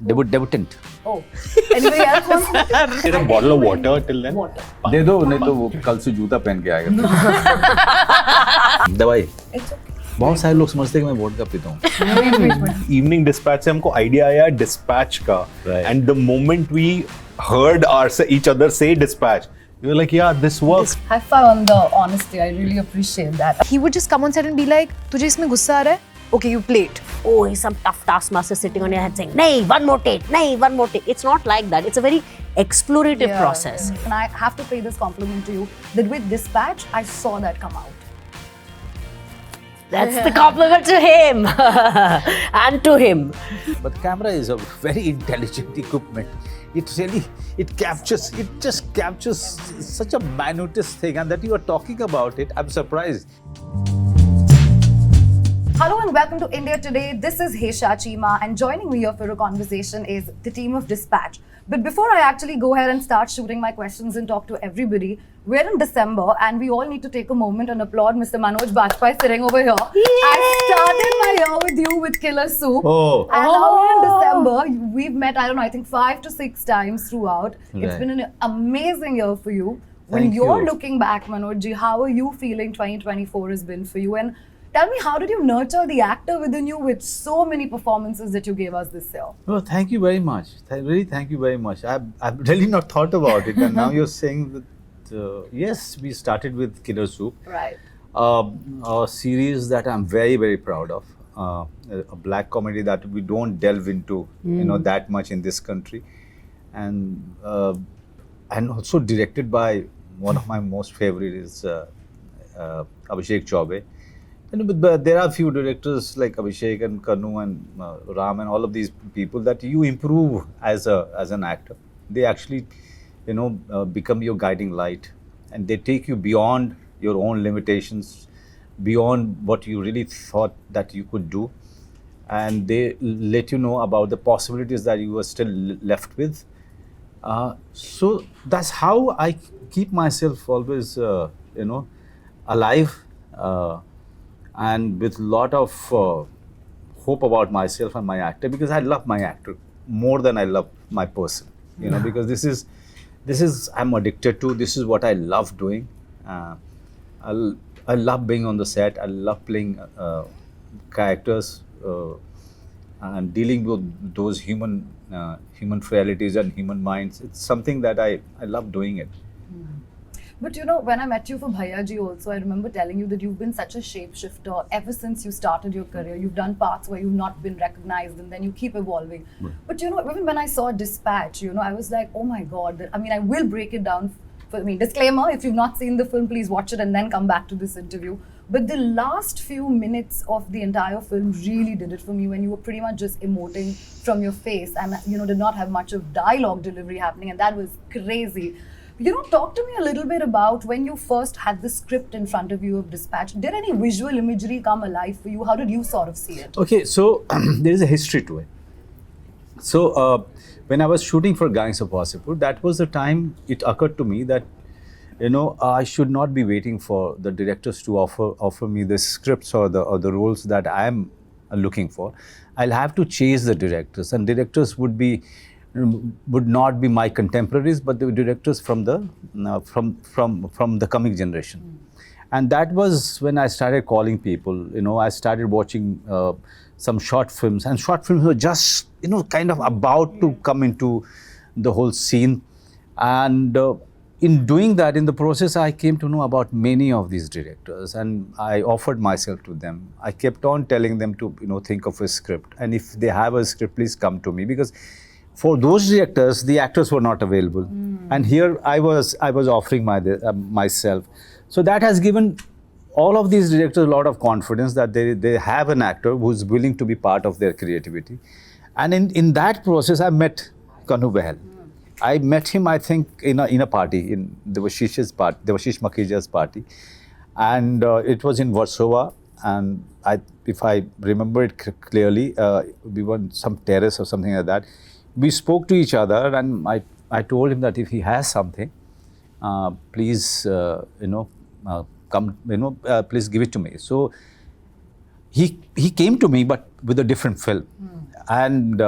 Debutant. Oh. Anybody else wants to? Get a bottle of water till then. Water. दे दो नहीं तो वो कल से जूता पहन के आएगा. दवाई. It's okay. बहुत सारे लोग समझते हैं कि मैं वोडका पीता हूँ. Evening Dispatch से हमको idea आया Dispatch का. Right. And the moment we heard each other say Dispatch, we were like, yeah, this works. High five on the honesty. I really appreciate that. He would just come on set and be like, तुझे इसमें गुस्सा आ रहा है? Okay, you play it. Oh, he's some tough taskmaster sitting on your head saying, "Nahi, one more take, nahi, one more take." It's not like that. It's a very explorative process. And I have to pay this compliment to you that with Dispatch, I saw that come out. That's the compliment to him and to him. But camera is a very intelligent equipment. It just captures such a minutest thing, and that you are talking about it. I'm surprised. Hello and welcome to India Today. This is Hesha Chimah, and joining me here for a conversation is the team of Despatch. But before I actually go ahead and start shooting my questions and talk to everybody, we're in December and we all need to take a moment and applaud Mr. Manoj Bajpayee sitting over here. Yay! I started my year with you with Killer Soup. Oh. And now we're in December. We've met, I don't know, I think 5 to 6 times throughout. It's Right. been an amazing year for you. When Thank you're you. looking back, Manojji, how are you feeling 2024 has been for you? And tell me, how did you nurture the actor within you with so many performances that you gave us this year? Oh, thank you very much. Really, thank you very much. I've really not thought about it, and now you're saying that yes, we started with Killer Soup, Right. a series that I'm very, very proud of. A black comedy that we don't delve into, that much in this country, and also directed by one of my most favorite is Abhishek Chaubey. But there are few directors like Abhishek and Kanu and Ram and all of these people that you improve as an actor. They actually, become your guiding light, and they take you beyond your own limitations, beyond what you really thought that you could do, and they let you know about the possibilities that you were still left with. So that's how I keep myself always, alive. And with a lot of hope about myself and my actor, because I love my actor more than I love my person, because this is I'm addicted to. This is what I love doing. I love being on the set. I love playing characters and dealing with those human frailties and human minds. It's something that I love doing it. But when I met you for Bhaiya Ji also, I remember telling you that you've been such a shapeshifter ever since you started your career. You've done parts where you've not been recognized, and then you keep evolving. Right. But even when I saw Dispatch, I was like, oh my God. I will break it down. Disclaimer, if you've not seen the film, please watch it and then come back to this interview. But the last few minutes of the entire film really did it for me, when you were pretty much just emoting from your face and, did not have much of dialogue delivery happening, and that was crazy. Talk to me a little bit about when you first had the script in front of you of Dispatch. Did any visual imagery come alive for you? How did you sort of see it? Okay, so there is a history to it. So when I was shooting for Gangs of Wasseypur, that was the time it occurred to me that I should not be waiting for the directors to offer me the scripts or the roles that I am looking for. I'll have to chase the directors, and directors would not be my contemporaries, but the directors from the coming generation. And that was when I started calling people. I started watching some short films, and short films were just kind of about to come into the whole scene. And in doing that, in the process, I came to know about many of these directors, and I offered myself to them. I kept on telling them to think of a script, and if they have a script, please come to me, because for those directors, the actors were not available, and here I was offering myself. So that has given all of these directors a lot of confidence that they have an actor who's willing to be part of their creativity. And in that process, I met Kanu Behel. I met him, I think, in a party, in the Vashish Makija's party, and it was in Warsaw. And if I remember it clearly, we were on some terrace or something like that. We spoke to each other, and I told him that if he has something, please, come, please give it to me. So he came to me, but with a different film. And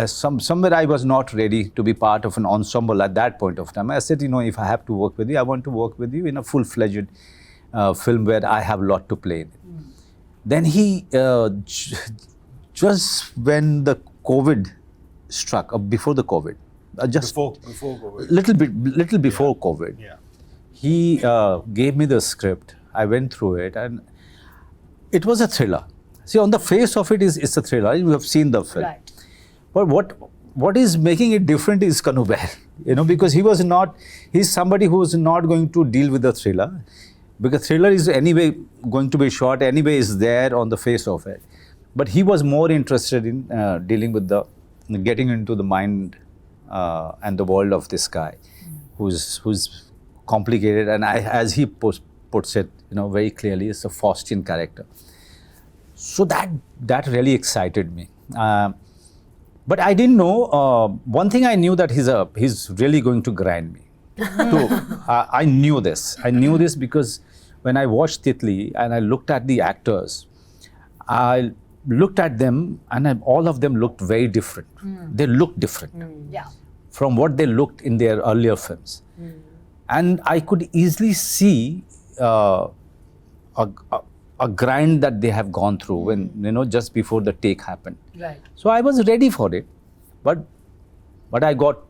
somewhere I was not ready to be part of an ensemble at that point of time. I said, if I have to work with you, I want to work with you in a full-fledged film where I have a lot to play in. Then he, just when the COVID struck, before the COVID, just Before COVID. little before COVID, Yeah. he gave me the script. I went through it, and it was a thriller. See, on the face of it's a thriller. You have seen the film. Right. But what is making it different is Kanu Bahl, because he's somebody who is not going to deal with the thriller, because thriller is anyway going to be short, anyway is there on the face of it. But he was more interested in dealing with getting into the mind and the world of this guy, who's complicated, and as he puts it, very clearly, it's a Faustian character. So that really excited me. But I didn't know, one thing I knew that he's really going to grind me. I knew this. I knew this because when I watched Titli and I looked at the actors, I looked at them and all of them looked very different. They looked different Yeah. from what they looked in their earlier films. And I could easily see a grind that they have gone through when, just before the take happened. Right. So I was ready for it, but I got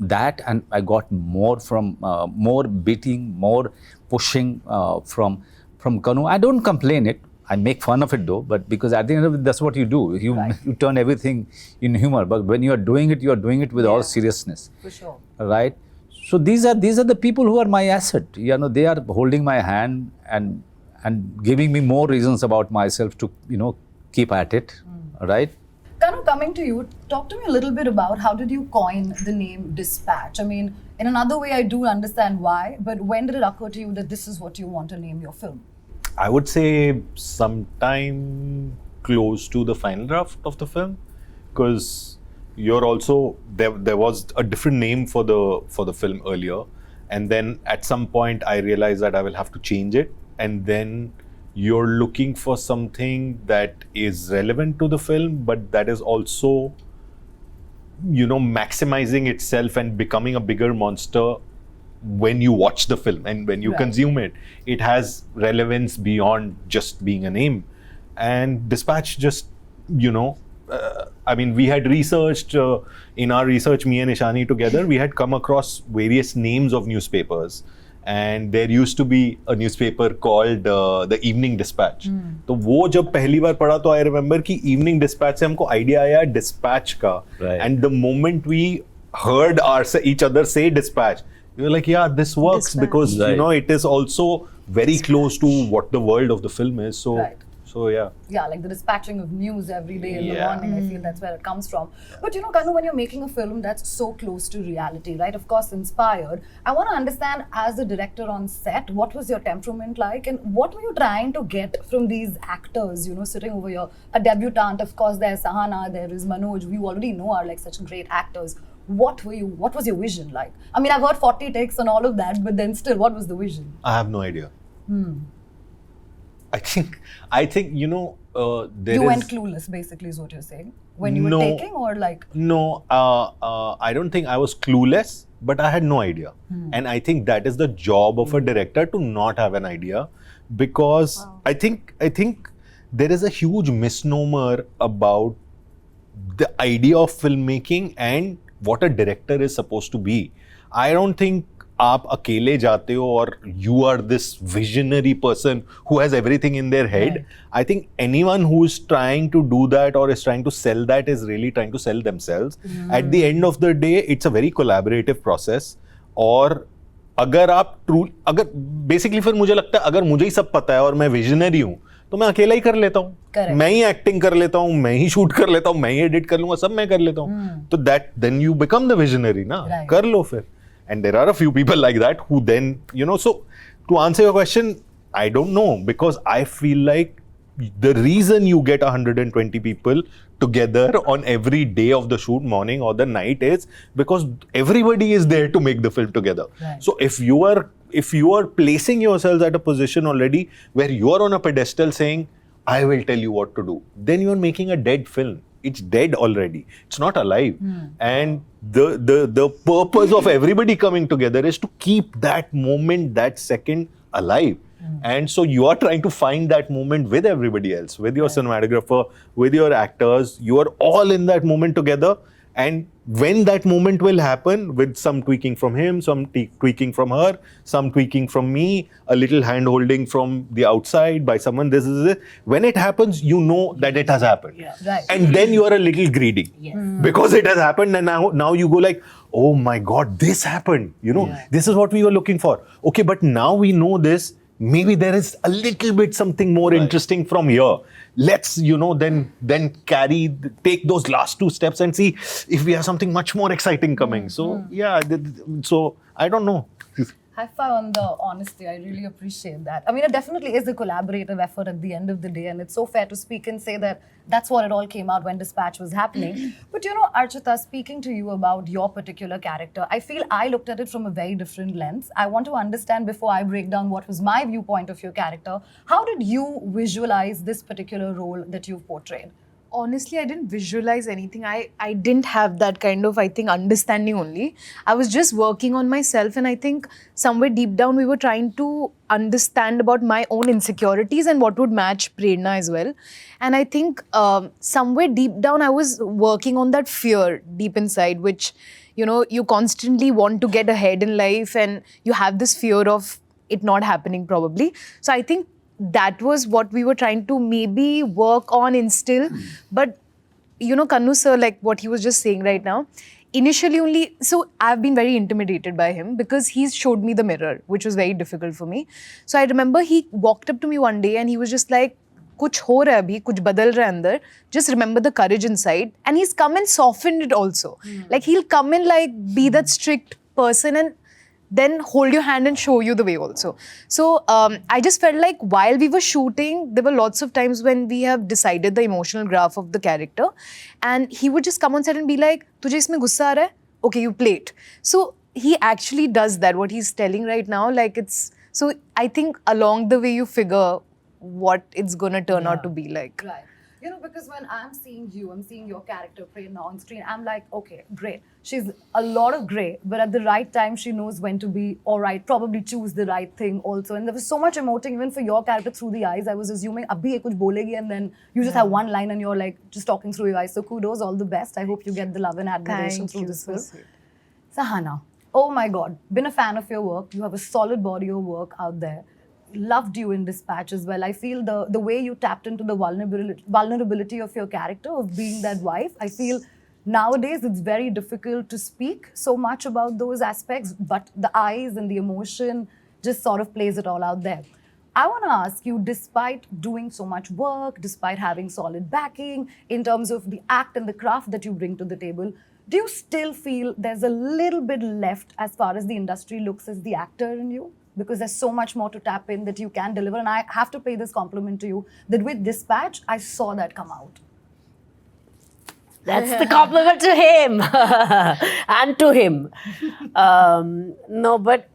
that, and I got more from more beating, more pushing from Kanu. I don't complain it. I make fun of it though, but because at the end of it, that's what you do. You turn everything in humor. But when you are doing it with all seriousness. For sure. Right? So these are the people who are my asset. They are holding my hand and giving me more reasons about myself to keep at it. Right? Kanu, coming to you, talk to me a little bit about how did you coin the name Despatch? I mean, in another way, I do understand why, but when did it occur to you that this is what you want to name your film? I would say sometime close to the final draft of the film, because you're also there was a different name for the film earlier, and then at some point I realized that I will have to change it, and then you're looking for something that is relevant to the film, but that is also maximizing itself and becoming a bigger monster when you watch the film and when you consume it. It has relevance beyond just being a name. And Dispatch just, we had researched, in our research, me and Ishani together, we had come across various names of newspapers. And there used to be a newspaper called the Evening Dispatch. तो वो जब पहली बार पढ़ा तो I remember कि Evening Dispatch से हमको idea आया Dispatch का. And the moment we heard each other say Dispatch, we were like, yeah, this works because it is also very close to what the world of the film is. So yeah. Yeah, like the dispatching of news every day in the morning, I feel that's where it comes from. But Kanu, when you're making a film that's so close to reality, right, of course inspired, I want to understand, as a director on set, what was your temperament like and what were you trying to get from these actors, sitting over here? A debutante, of course, there's Sahana, there is Manoj, we already know are like such great actors. What was your vision like? I mean, I've heard 40 takes and all of that, but then still, what was the vision? I have no idea. I think there you went clueless, basically, is what you're saying, when you were taking, or like? No, I don't think I was clueless, but I had no idea. And I think that is the job of a director, to not have an idea, because I think there is a huge misnomer about the idea of filmmaking and what a director is supposed to be. I don't think आप अकेले जाते हो और you are this visionary person who has everything in their head. I think anyone who is trying to do that or is trying to sell that is really trying to sell themselves. At the end of the day, it's a very collaborative process. और अगर basically फिर मुझे लगता है अगर मुझे ही सब पता है और मैं visionary हूँ तो मैं अकेला ही कर लेता हूँ, मैं ही एक्टिंग कर लेता हूँ, मैं ही शूट कर लेता हूँ, मैं ही एडिट कर लूंगा, सब मैं कर लेता हूँ. तो that then you become the visionary ना, कर लो फिर. And there are a few people like that who then, so to answer your question, I don't know, because I feel like the reason you get 120 people together on every day of the shoot, morning or the night, is because everybody is there to make the film together. So if you are placing yourselves at a position already where you are on a pedestal saying, I will tell you what to do, then you are making a dead film. it's dead already. It's not alive. And the purpose of everybody coming together is to keep that moment, that second alive. And so you are trying to find that moment with everybody else, with your cinematographer, with your actors. You are all in that moment together. And when that moment will happen, with some tweaking from him, some tweaking from her, some tweaking from me, a little hand holding from the outside by someone, this is it. When it happens, you know that it has happened. Right. And then you are a little greedy. Because it has happened, and now you go like, oh my God, this happened. You know, this is what we were looking for. Okay, but now we know this. Maybe there is a little bit something more interesting from here. Let's, then take those last 2 steps and see if we have something much more exciting coming. So, so I don't know. High five on the honesty. I really appreciate that. I mean, it definitely is a collaborative effort at the end of the day, and it's so fair to speak and say that that's what it all came out when Dispatch was happening. But Archita, speaking to you about your particular character, I feel I looked at it from a very different lens. I want to understand, before I break down what was my viewpoint of your character, how did you visualize this particular role that you've portrayed? Honestly, I didn't visualize anything. I didn't have that kind of, I think, understanding only. I was just working on myself, and I think somewhere deep down we were trying to understand about my own insecurities and what would match Prerna as well. And I think somewhere deep down I was working on that fear deep inside, which, you constantly want to get ahead in life and you have this fear of it not happening probably. So I think that was what we were trying to maybe work on, instill. But, Kannu sir, like what he was just saying right now, initially only, so I've been very intimidated by him because he's showed me the mirror, which was very difficult for me. So I remember he walked up to me one day and he was just like, kuch ho raha hai abhi, kuch badal raha hai andar, just remember the courage inside. And he's come and softened it also. Like he'll come and like be that strict person and then hold your hand and show you the way also. So I just felt like while we were shooting, there were lots of times when we have decided the emotional graph of the character, and he would just come on set and be like, "Tujhe isme gussa aa raha hai? Okay, you play it." So he actually does that, what he's telling right now. Like so I think along the way you figure what it's gonna turn out to be like. Right. Because when I'm seeing your character Prerna on screen, I'm like, okay, great. She's a lot of grey, but at the right time, she knows when to be all right, probably choose the right thing also. And there was so much emoting even for your character through the eyes. I was assuming, abhi ye kuch bolegi, and then you just have one line and you're like just talking through your eyes. So kudos, all the best. I hope you get the love and admiration through this film. Sahana, oh my God, been a fan of your work. You have a solid body of work out there. Loved you in Dispatch as well. I feel the way you tapped into the vulnerability of your character, of being that wife. I feel nowadays it's very difficult to speak so much about those aspects, but the eyes and the emotion just sort of plays it all out there. I want to ask you, despite doing so much work, despite having solid backing in terms of the act and the craft that you bring to the table, do you still feel there's a little bit left as far as the industry looks as the actor in you? Because there's so much more to tap in that you can deliver. And I have to pay this compliment to you that with Dispatch, I saw that come out. That's the compliment to him and to him. No, but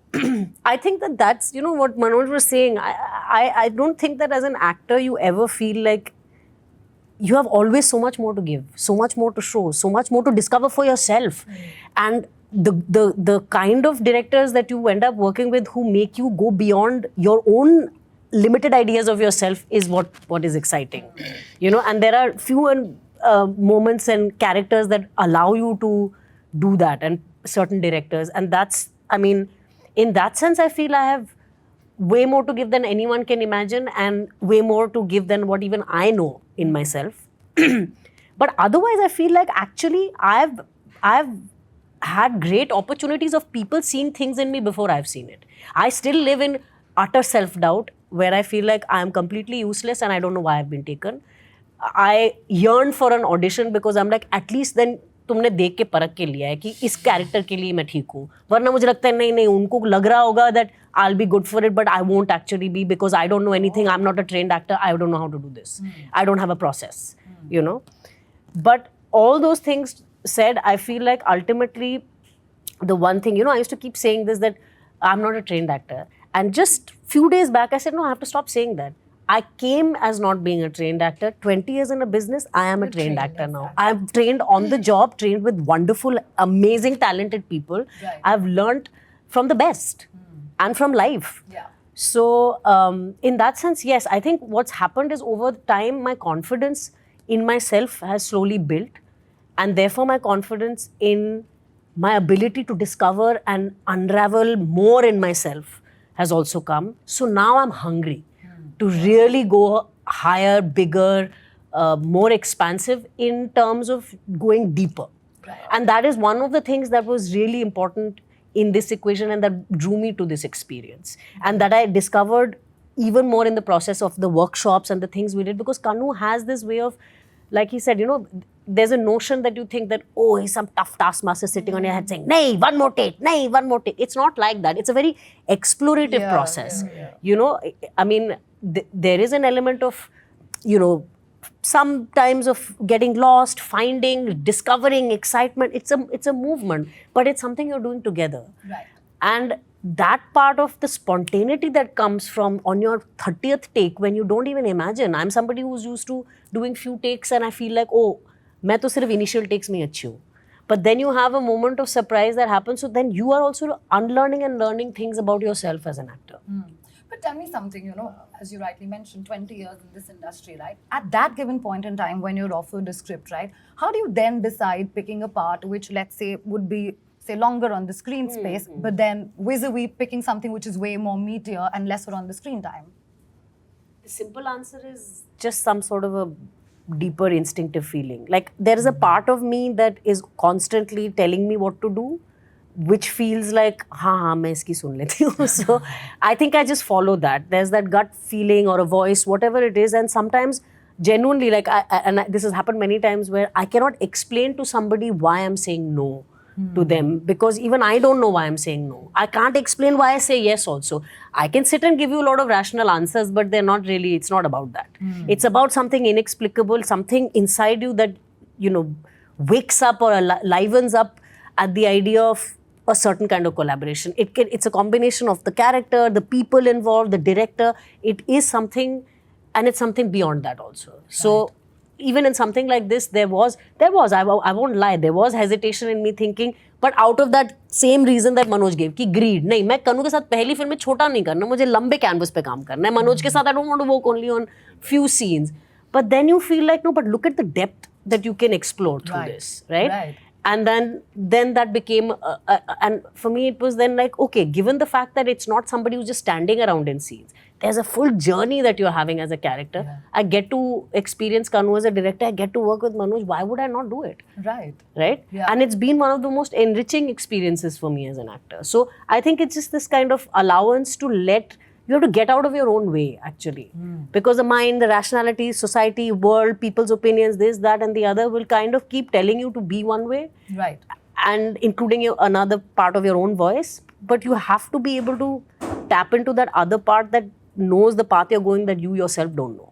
I think that's, what Manoj was saying. I don't think that as an actor, you ever feel like you have always so much more to give, so much more to show, so much more to discover for yourself. And the kind of directors that you end up working with who make you go beyond your own limited ideas of yourself is what is exciting. And there are few moments and characters that allow you to do that, and certain directors. And that's, in that sense, I feel I have way more to give than anyone can imagine, and way more to give than what even I know in myself. But otherwise, I feel like actually I've had great opportunities of people seeing things in me before I've seen it. I still live in utter self-doubt where I feel like I am completely useless and I don't know why I've been taken. I yearn for an audition because I'm like, at least then तुमने देख के परख के लिया है कि इस character के लिए मैं ठीक हूँ, वरना मुझे लगता है नहीं उनको लग रहा होगा that I'll be good for it, but I won't actually be because I don't know anything. I'm not a trained actor. I don't know how to do this. I don't have a process, But all those things said, I feel like ultimately the one thing, I used to keep saying this, that I'm not a trained actor. And just few days back, I said, no, I have to stop saying that. I came as not being a trained actor. 20 years in a business, I am a trained actor now. I've trained on the job, trained with wonderful, amazing, talented people. Right. I've learned from the best and from life. Yeah. So, in that sense, yes, I think what's happened is over time, my confidence in myself has slowly built, and therefore my confidence in my ability to discover and unravel more in myself has also come. So now I'm hungry to really go higher, bigger, more expansive in terms of going deeper. Right. And that is one of the things that was really important in this equation and that drew me to this experience. And that I discovered even more in the process of the workshops and the things we did, because Kanu has this way of, like he said, you know, there's a notion that you think that, oh, he's some tough taskmaster sitting on your head saying, nay, one more take, nay, one more take. It's not like that. It's a very explorative process. You know, I mean, there is an element of, you know, sometimes of getting lost, finding, discovering, excitement. It's a movement, but it's something you're doing together. Right. And that part of the spontaneity that comes from on your 30th take, when you don't even imagine. I'm somebody who's used to doing few takes and I feel like, oh, मैं तो सिर्फ initial takes में अच्छी हूँ. But then you have a moment of surprise that happens. So then you are also unlearning and learning things about yourself as an actor. But tell me something, you know, as you rightly mentioned, 20 years in this industry, right? At that given point in time when you're offered a script, right? How do you then decide picking a part which, let's say, would be, say, longer on the screen space, but then vis-a-vis picking something which is way more meatier and lesser on the screen time? The simple answer is just some sort of a deeper instinctive feeling. Like there is a part of me that is constantly telling me what to do, which feels like, हाँ मैं इसकी सुन लेती हूँ. So I think I just follow that. There's that gut feeling or a voice, whatever it is, and sometimes genuinely, like this has happened many times where I cannot explain to somebody why I'm saying no to them, because even I don't know why I'm saying no. I can't explain why I say yes also. I can sit and give you a lot of rational answers, but they're not really, it's not about that. It's about something inexplicable, something inside you that, you know, wakes up or livens up at the idea of a certain kind of collaboration. It's a combination of the character, the people involved, the director. It is something, and it's something beyond that also. So even in something like this, there was, I won't lie, there was hesitation in me thinking, but out of that same reason that Manoj gave, कि greed, नहीं, मैं कनु के साथ पहली film में छोटा नहीं करना, मुझे लंबे canvas पे काम करना है. Manoj के साथ I don't want to work only on few scenes. But then you feel like, no, but look at the depth that you can explore through this, right? And then that became, and for me it was then like, okay, given the fact that it's not somebody who's just standing around in scenes, there's a full journey that you're having as a character. I get to experience Kanu as a director, I get to work with Manoj, why would I not do it? Right. Yeah. And it's been one of the most enriching experiences for me as an actor. So I think it's just this kind of allowance to you have to get out of your own way, actually. Because the mind, the rationality, society, world, people's opinions, this, that, and the other will kind of keep telling you to be one way. Right. And including another part of your own voice. But you have to be able to tap into that other part that knows the path you're going that you yourself don't know.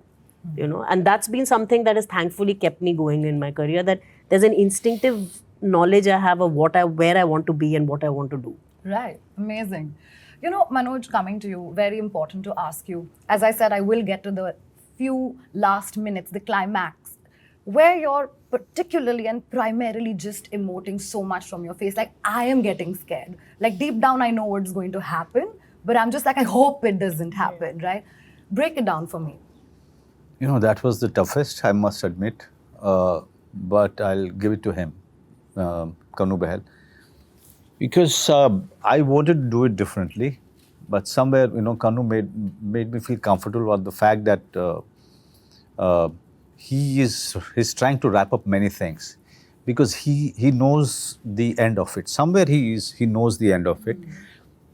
You know, and that's been something that has thankfully kept me going in my career, that there's an instinctive knowledge I have of where I want to be and what I want to do. Right. Amazing. You know, Manoj, coming to you, very important to ask you. As I said, I will get to the few last minutes, the climax, where you're particularly and primarily just emoting so much from your face. Like, I am getting scared. Like, deep down, I know what's going to happen, but I'm just like, I hope it doesn't happen, right? Break it down for me. You know, that was the toughest, I must admit, but I'll give it to him, Kanu Behel. Because I wanted to do it differently, but somewhere, you know, Kanu made me feel comfortable about the fact that he's trying to wrap up many things, because he knows the end of it. Somewhere he knows the end of it,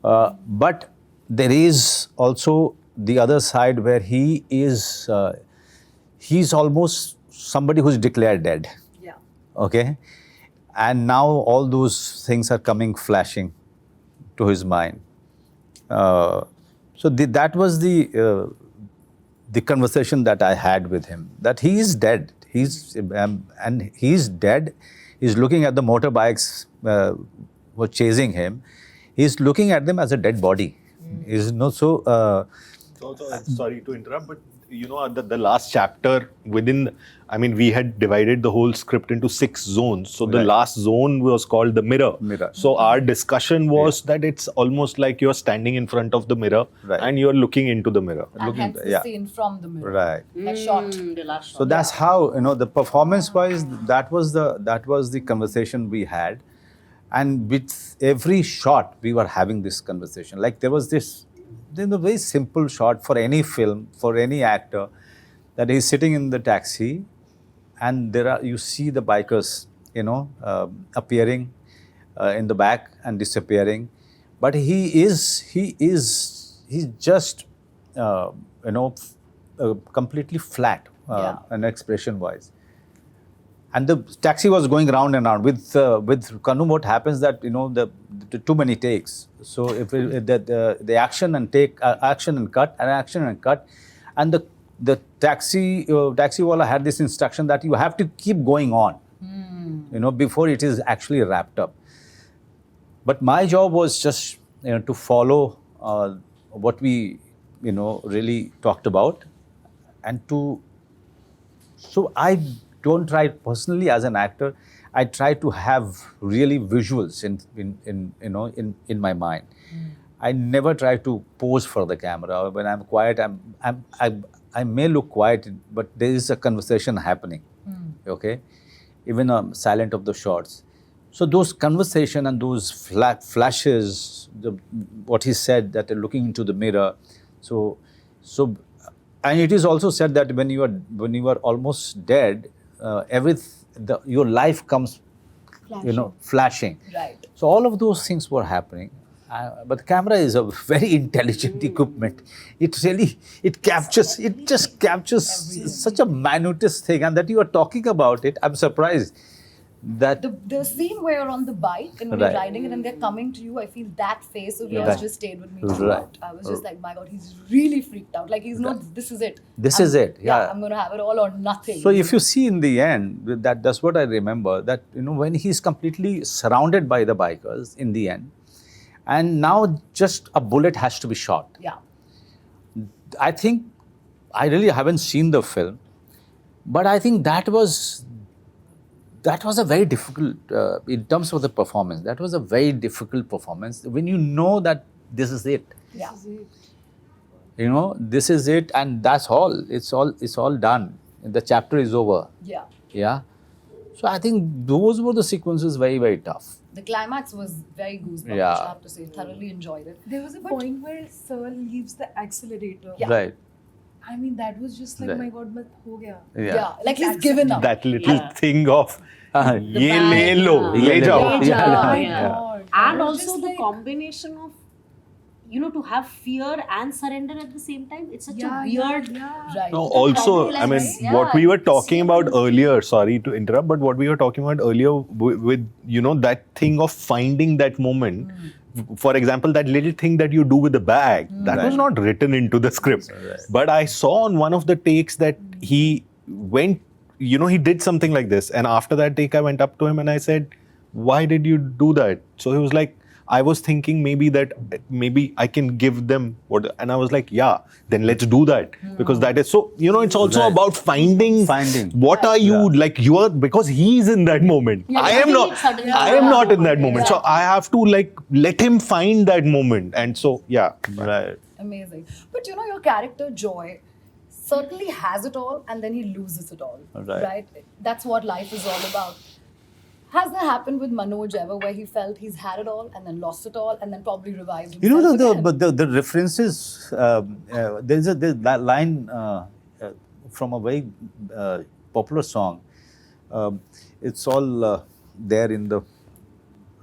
but there is also the other side where he's almost somebody who's declared dead. Yeah. Okay. And now all those things are coming flashing to his mind. So that was the conversation that I had with him. That he is dead. And he's dead. He's looking at the motorbikes were chasing him. He's looking at them as a dead body. He's not so. Also, sorry to interrupt, but the last chapter within, I mean, we had divided the whole script into 6 zones. So the Right. last zone was called the mirror. Mirror. So our discussion was that it's almost like you're standing in front of the mirror Right. and you're looking into the mirror. And Looking- hence the yeah. scene from the mirror. Right. A shot. The last So that's how, the performance-wise, that was the conversation we had, and with every shot we were having this conversation. Like there was this, very simple shot for any film, for any actor, that he's sitting in the taxi, and you see the bikers, appearing in the back and disappearing, but he's just, completely flat, and expression-wise. And the taxi was going round and round. With Kanu, what happens that the too many takes. So if the action and action and cut, and the taxi wala had this instruction that you have to keep going on, before it is actually wrapped up. But my job was just to follow what we really talked about, and so I don't try personally as an actor. I try to have really visuals in my mind. I never try to pose for the camera. When I'm quiet, I may look quiet, but there is a conversation happening. Okay, even silent of the shots. So those conversation and those flashes, what he said, that looking into the mirror. So, and it is also said that when you are almost dead, your life comes, flashing. Right. So all of those things were happening. But the camera is a very intelligent equipment. It just captures such a minutest thing, and that you are talking about it. I'm surprised that The scene where you're on the bike and when Right. you're riding it and they're coming to you, I feel that face of yours Right. just stayed with me Right. throughout. I was just like, my God, he's really freaked out. Like he's not, this is it. This is it, yeah. I'm going to have it all or nothing. So if you see in the end, that's what I remember, that when he's completely surrounded by the bikers in the end, and now just a bullet has to be shot. Yeah. I think, I really haven't seen the film, but I think that was a very difficult, in terms of the performance, that was a very difficult performance. When you know that this is it, Yeah. this is it, and that's all. It's all done. The chapter is over. Yeah. Yeah. So I think those were the sequences very, very tough. The climax was very goosebumps, Yeah. I have to say. Thoroughly enjoyed it. There was a point where Sir leaves the accelerator. Yeah. Right. I mean, that was just like, Right. my God, but ho gaya. Yeah. Like he's given up. That little thing of, ye bag, le lo, yeah. le jao. Le jao. Oh my Yeah. God. And I was also just the like- combination of, to have fear and surrender at the same time. It's such Yeah, a yeah, weird. yeah. Right. No, The also, I mean, combination, what we were talking about earlier, sorry to interrupt, but what we were talking about earlier with that thing of finding that moment. For example, that little thing that you do with the bag, that was not written into the script. Right. But I saw on one of the takes that he went, he did something like this. And after that take, I went up to him and I said, why did you do that? So he was like, I was thinking maybe I can give them what, and I was like, yeah, then let's do that, because that is so, it's also Right. about finding what are you like, you are, because he's in that moment. Yeah, I am he not, did suddenly. I am not in that moment. So Yeah. I have to let him find that moment. And so, yeah. Right. Amazing. But your character Joy certainly has it all and then he loses it all. Right. That's what life is all about. Has that happened with Manoj ever, where he felt he's had it all and then lost it all and then probably revised himself again? the references, there's that line from a very popular song. It's all there in the,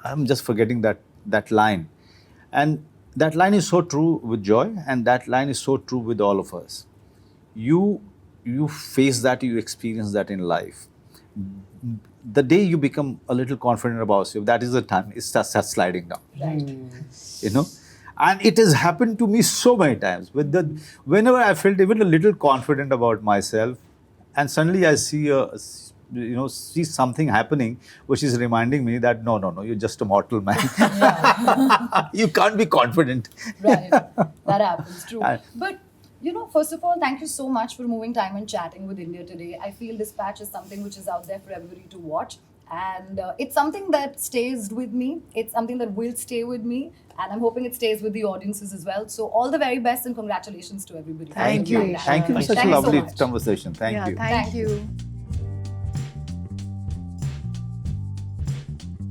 I'm just forgetting that line. And that line is so true with Joy, and that line is so true with all of us. You face that, you experience that in life. The day you become a little confident about yourself, that is the time it starts sliding down. Right. And it has happened to me so many times. Whenever I felt even a little confident about myself, and suddenly I see see something happening which is reminding me that no, you're just a mortal man. You can't be confident. Right. That happens, true. And- But, You know, first of all, thank you so much for moving time and chatting with India today. I feel Dispatch is something which is out there for everybody to watch. And it's something that stays with me. It's something that will stay with me. And I'm hoping it stays with the audiences as well. So all the very best and congratulations to everybody. Thank you, Hesha. Thank you for such a Thanks so lovely much. conversation. Thank Yeah, you. thank Thank you.